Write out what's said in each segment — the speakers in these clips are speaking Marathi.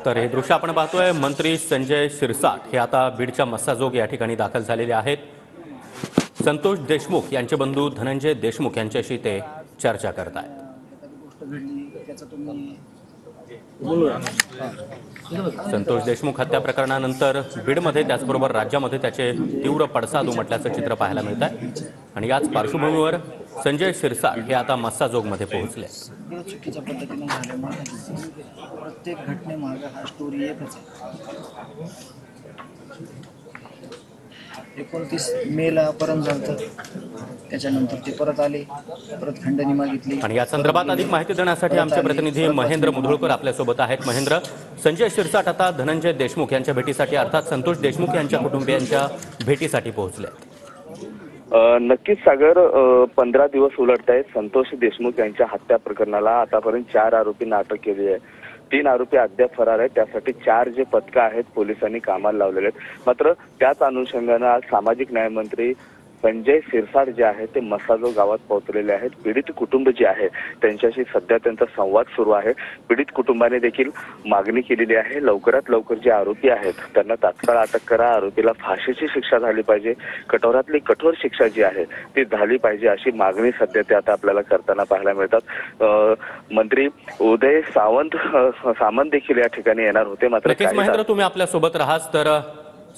तर हे दृश्य आपण पाहतोय, मंत्री संजय शिरसाट हे आता बीडच्या मस्साजोग या ठिकाणी दाखल झालेले आहेत। संतोष देशमुख यांचे बंधू धनंजय देशमुख यांच्याशी ते चर्चा करत आहेत। संतोष देशमुख हत्या प्रकरणानंतर बीडमध्ये त्याचबरोबर राज्यामध्ये त्याचे तीव्र पडसाद उमटल्याचं चित्र पाहायला मिळत आहे आणि याच पार्श्वभूमीवर संजय शिरसाट हे आता मस्साजोगमध्ये पोहोचले। चुकीच्या पद्धतीने झाल्यामुळे प्रत्येक घटनेमागे हा स्टोरी एकच आहे। 29 मेला अपहरण झालं, त्याच्यानंतर ते परत आले, परत खंडणी मागितली आणि या संदर्भात अधिक माहिती देण्यासाठी आमचे प्रतिनिधी महेंद्र मुधोळकर आपल्यासोबत आहेत। महेंद्र, संजय शिरसाट आता धनंजय देशमुख यांच्या भेटीसाठी अर्थात संतोष देशमुख यांच्या कुटुंबियांच्या भेटीसाठी पोहोचले। नक्कीच सागर, 15 दिवस उलटत आहेत संतोष देशमुख यांच्या हत्या प्रकरणाला। आतापर्यंत 4 आरोपींना अटक केली आहे, 3 आरोपी अद्याप फरार आहेत। त्यासाठी 4 जे पथकं आहेत पोलिसांनी कामाला लावलेले आहेत। मात्र त्याच अनुषंगानं आज सामाजिक न्याय मंत्री संजय शिरसाट जे आहेत ते मस्साजोग गावात पोहोचलेले आहेत। पीडित कुटुंब जे आहे त्यांच्याशी सध्या त्यांचा संवाद सुरू आहे। पीडित कुटुंबाने देखील मागणी केलेली आहे, लवकरात लवकर जे आरोपी आहेत त्यांना तात्काळ अटक करा, आरोपीला फाशीची शिक्षा झाली पाहिजे, कठोरातली कठोर शिक्षा जी आहे ती झाली पाहिजे, अशी मागणी सध्या ते आता आपल्याला करताना पाहायला मिळतात। मंत्री उदय सामंत देखील या ठिकाणी येणार होते। मात्र महेंद्र, तुम्ही आपल्या सोबत राहाच तर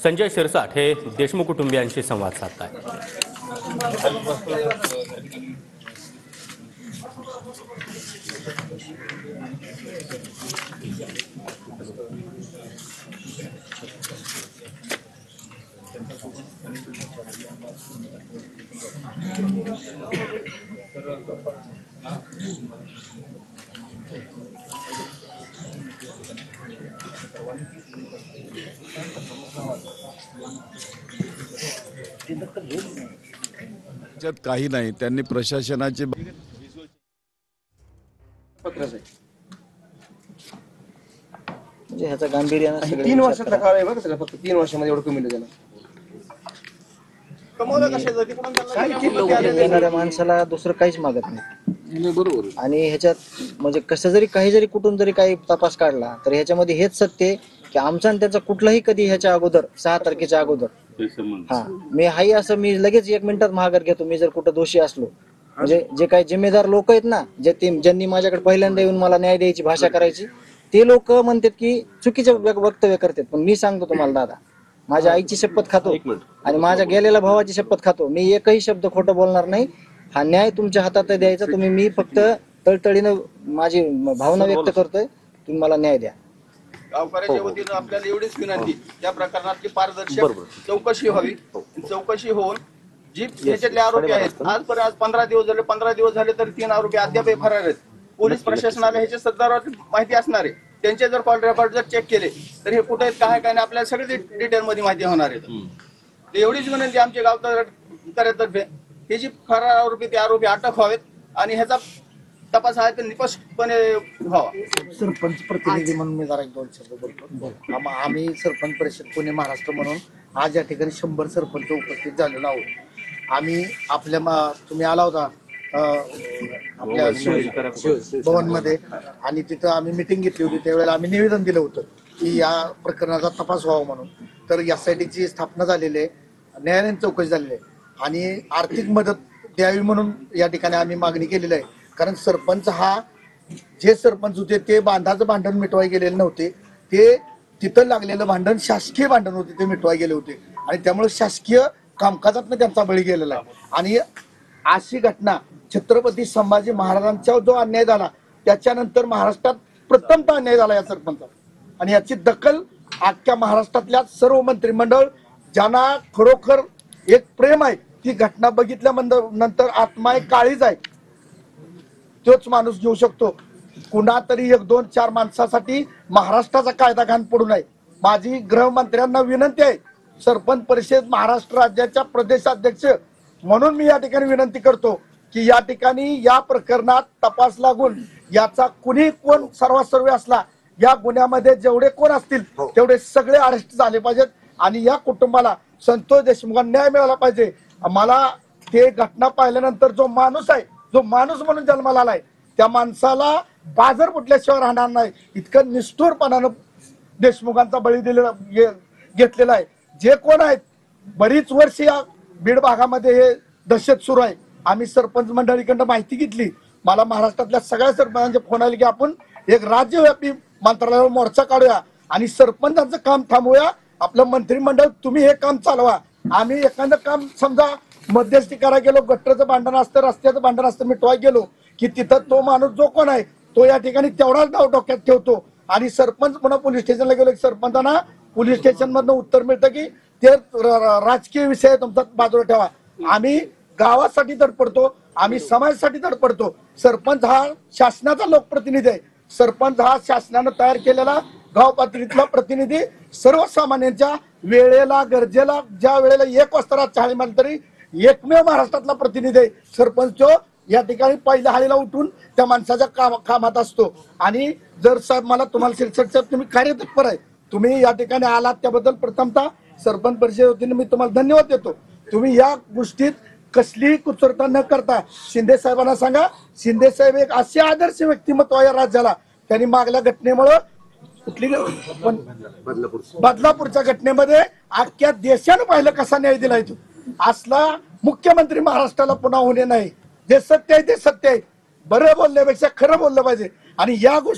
संजय शिरसाट हे देशमुख कुटुंबियांशी संवाद साधताय। त्यात काही नाही, त्यांनी प्रशासनाचे म्हणजे ह्याचा गांभीर्यानं 3 वर्षाचा काळ आहे बघा, फक्त 3 वर्षामध्ये एवढं कमी झालं। येणाऱ्या माणसाला दुसरं काहीच मागत नाही, बरोबर। आणि ह्याच्यात म्हणजे कसं जरी काही जरी कुठून जरी काही तपास काढला तर ह्याच्यामध्ये हेच सत्य आहे की आमचा आणि त्याचा कुठलाही कधी ह्याच्या अगोदर 6 तारखेच्या अगोदर मी हाही असं मी लगेच 1 मिनिटात माघार घेतो मी जर कुठं दोषी असलो। म्हणजे जे काही जिम्मेदार लोक आहेत ना, ज्यांनी माझ्याकडे पहिल्यांदा येऊन मला न्याय द्यायची भाषा करायची, ते लोक म्हणतात की चुकीचे वक्तव्य करतात। पण मी सांगतो तुम्हाला दादा, माझ्या आईची शपथ खातो आणि माझ्या गेलेल्या भावाची शपथ खातो, मी एकही शब्द खोटं बोलणार नाही। हा न्याय तुमच्या हातात द्यायचा, तुम्ही मी फक्त तळतळीनं माझी भावना व्यक्त करतोय, तुम्ही मला न्याय द्या। गावकऱ्याच्या वतीनं आपल्याला एवढीच विनंती, त्या प्रकरणातली पारदर्शक चौकशी व्हावी। चौकशी होऊन जी ह्याच्यातले आरोपी आहेत, आजपर्यंत 15 दिवस झाले तर 3 आरोपी अद्याप फरार आहेत। पोलीस प्रशासनाला ह्याच्या संदर्भात माहिती असणार आहे, त्यांचे जर कॉल रेकॉर्ड जर चेक केले तर हे कुठे आहेत काय नाही आपल्याला सगळे डिटेल मध्ये माहिती होणार आहे। एवढीच विनंती आमच्या गावकऱ्यातर्फे, हे जी फरार आरोपी ते आरोपी अटक व्हावेत आणि ह्याचा तपास आहे तर निष्पक्षपणे व्हावा। सरपंच प्रतिनिधी म्हणून मी जरा 2 शब्द बोलतो। आम्ही सरपंच परिषद पुणे महाराष्ट्र म्हणून आज या ठिकाणी 100 सरपंच उपस्थित झालेलो आहोत। आम्ही आपल्या तुम्ही आला होता आपल्या भवन मध्ये, आणि तिथं आम्ही मिटिंग घेतली होती, त्यावेळेला आम्ही निवेदन दिलं होतं की या प्रकरणाचा तपास व्हावा म्हणून। तर SITची स्थापना झालेली आहे, न्यायालयीन चौकशी झालेली आहे आणि आर्थिक मदत द्यावी म्हणून या ठिकाणी आम्ही मागणी केलेली आहे। कारण सरपंच हा, जे सरपंच होते ते बांधाचं भांडण मिटवाय गेलेले नव्हते, ते तिथं लागलेलं भांडण शासकीय भांडण होते, ते मिटवाय गेले होते आणि त्यामुळे शासकीय कामकाजातनं त्यांचा बळी गेलेला आहे। आणि अशी घटना छत्रपती संभाजी महाराजांचा जो अन्याय झाला त्याच्यानंतर महाराष्ट्रात प्रथमतः अन्याय झाला या सरपंचाचा, आणि याची दखल अख्ख्या महाराष्ट्रातल्या सर्व मंत्रिमंडळ ज्यांना खरोखर एक प्रेम आहे, ती घटना बघितल्यानंतर आत्मा एक काळीज आहे, तोच माणूस घेऊ शकतो। कुणा तरी 1, 2, 4 माणसासाठी महाराष्ट्राचा कायदा घाण पडू नये। माझी गृहमंत्र्यांना विनंती आहे, सरपंच परिषद महाराष्ट्र राज्याच्या प्रदेशाध्यक्ष म्हणून मी या ठिकाणी विनंती करतो की या ठिकाणी या प्रकरणात तपास लागून याचा कुणी कोण सर्वासर्वी असला, या गुन्ह्यामध्ये जेवढे कोण असतील तेवढे सगळे अरेस्ट झाले पाहिजेत आणि या कुटुंबाला संतोष देशमुखांना न्याय मिळाला पाहिजे। मला ते घटना पाहिल्यानंतर जो माणूस आहे, जो माणूस म्हणून जन्माला आलाय, त्या माणसाला बाजार फुटल्याशिवाय राहणार नाही, इतकं निष्ठुरपणानं देशमुखांचा बळी दिलेला घेतलेला आहे. जे कोण आहेत बरीच वर्ष या बीड भागामध्ये हे दहशत सुरू आहे. आम्ही सरपंच मंडळीकडनं माहिती घेतली. मला महाराष्ट्रातल्या सगळ्या सरपंचांचे फोन आले की आपण एक राज्यव्यापी मंत्रालयावर मोर्चा काढूया आणि सरपंचांचं काम थांबवूया. आपलं मंत्रिमंडळ तुम्ही हे काम चालवा. आम्ही एखादं काम समजा मध्यस्थी करायला गेलो, गटरचं भांडण असतं, रस्त्याचं भांडण असतं, मिटवाय गेलो की तिथं तो माणूस जो कोण आहे तो या ठिकाणी तेवढाच डाव डोक्यात ठेवतो आणि सरपंच पुन्हा पोलीस स्टेशनला गेलो की सरपंचांना पोलीस स्टेशन मधनं उत्तर मिळतं की ते राजकीय विषय तुमचा बाजूला ठेवा. आम्ही गावासाठी धडपडतो, आम्ही समाजासाठी धडपडतो. सरपंच हा शासनाचा लोकप्रतिनिधी आहे. सरपंच हा शासनानं तयार केलेला गाव पातळीतला प्रतिनिधी सर्वसामान्यांच्या वेळेला गरजेला ज्या वेळेला 1 वाजता रातच्या हाळी मारली तरी एकमेव महाराष्ट्रातला प्रतिनिधी आहे सरपंच. तो या ठिकाणी पहिल्या हाळीला उठून त्या माणसाच्या कामात असतो. आणि जर साहेब मला तुम्हाला शिरसट साहेब तुम्ही कार्यतत्पर आहे, तुम्ही या ठिकाणी आलात त्याबद्दल प्रथमतः सरपंच परिषदेच्या वतीने मी तुम्हाला धन्यवाद देतो. तुम्ही या गोष्टीत कसलीही कुचरता न करता शिंदे साहेबांना सांगा. शिंदे साहेब एक असे आदर्श व्यक्तिमत्व आहे या राज्याला. त्यांनी मागल्या घटनेमुळं कुठली बदलापूरच्या घटनेमध्ये अख्ख्या देशानं पाहिलं कसा न्याय दिलाय. तो असला मुख्यमंत्री महाराष्ट्राला पुन्हा होणे नाही. जे सत्य आहे ते सत्य आहे. बरं बोलण्यापेक्षा खरं बोललं पाहिजे आणि या गोष्टी